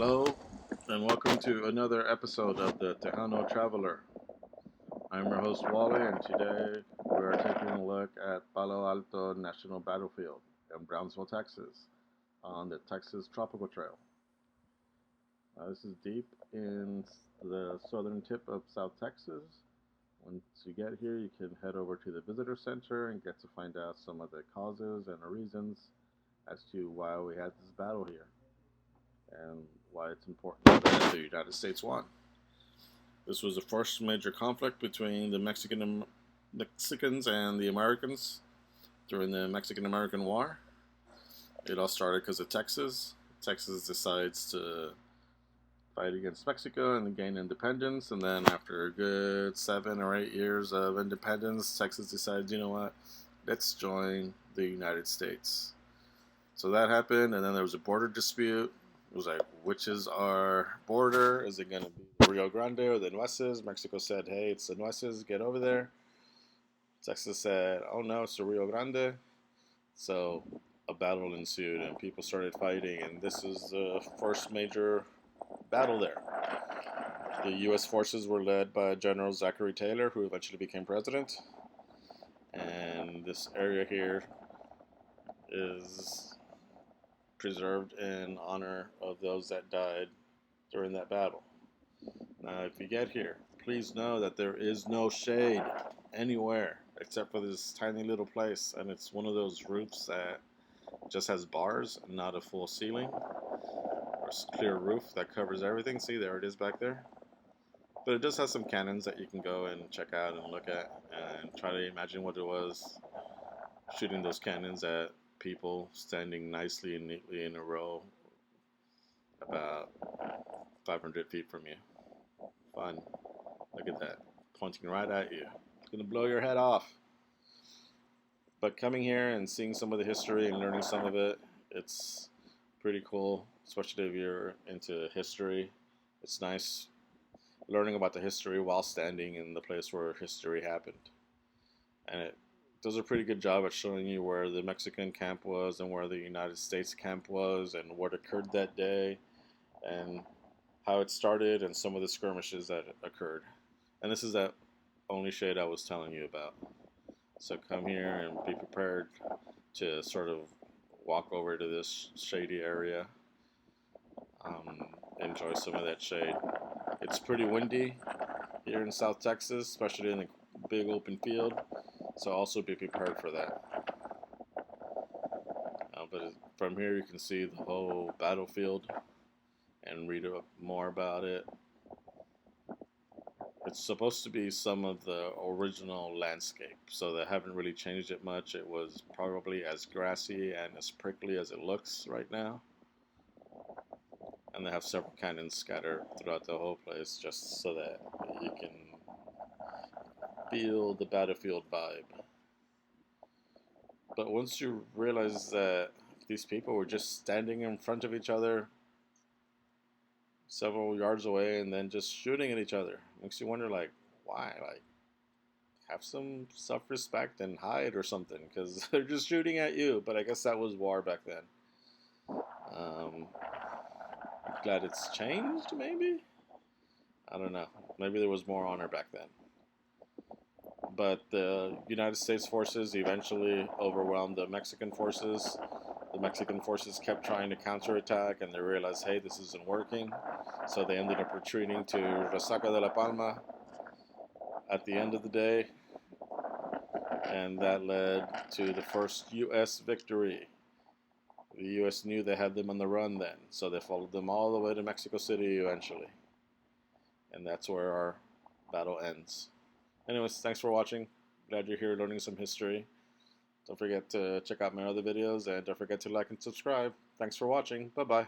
Hello, and welcome to another episode of the Tejano Traveler. I'm your host Wally, and today we are taking a look at Palo Alto National Battlefield in Brownsville, Texas, on the Texas Tropical Trail. This is deep in the southern tip of South Texas. Once you get here, you can head over to the visitor center and get to find out some of the causes and the reasons as to why we had this battle here and why it's important that the United States won. This was the first major conflict between the Mexicans and the Americans during the Mexican-American War. It all started because of Texas. Texas decides to fight against Mexico and gain independence, and then after a good 7 or 8 years of independence, Texas decides, you know what, let's join the United States. So that happened, and then there was a border dispute. It was like, which is our border? Is it going to be the Rio Grande or the Nueces? Mexico said, hey, it's the Nueces, get over there. Texas said, oh no, it's the Rio Grande. So a battle ensued and people started fighting, and this is the first major battle there. The U.S. forces were led by General Zachary Taylor, who eventually became president. And this area here is preserved in honor of those that died during that battle. Now, if you get here, please know that there is no shade anywhere except for this tiny little place, and it's one of those roofs that just has bars and not a full ceiling or clear roof that covers everything. See, there it is back there. But it does have some cannons that you can go and check out and look at and try to imagine what it was shooting those cannons at people standing nicely and neatly in a row about 500 feet from you. Fun. Look at that. Pointing right at you. It's going to blow your head off. But coming here and seeing some of the history and learning some of it, it's pretty cool, especially if you're into history. It's nice learning about the history while standing in the place where history happened. And it does a pretty good job at showing you where the Mexican camp was and where the United States camp was and what occurred that day and how it started and some of the skirmishes that occurred. And this is that only shade I was telling you about. So come here and be prepared to sort of walk over to this shady area. Enjoy some of that shade. It's pretty windy here in South Texas, especially in a big open field. So also be prepared for that. But from here you can see the whole battlefield and read more about it. It's supposed to be some of the original landscape, so they haven't really changed it much. It was probably as grassy and as prickly as it looks right now. And they have several cannons scattered throughout the whole place just so that you can feel the battlefield vibe. But once you realize that these people were just standing in front of each other several yards away and then just shooting at each other, makes you wonder, like, why? Like, have some self-respect and hide or something, because they're just shooting at you. But I guess that was war back then. Glad it's changed, maybe? I don't know. Maybe there was more honor back then. But the United States forces eventually overwhelmed the Mexican forces. The Mexican forces kept trying to counterattack, and they realized, hey, this isn't working. So they ended up retreating to Resaca de la Palma at the end of the day. And that led to the first U.S. victory. The U.S. knew they had them on the run then, so they followed them all the way to Mexico City eventually. And that's where our battle ends. Anyways, thanks for watching. Glad you're here learning some history. Don't forget to check out my other videos, and don't forget to like and subscribe. Thanks for watching. Bye-bye.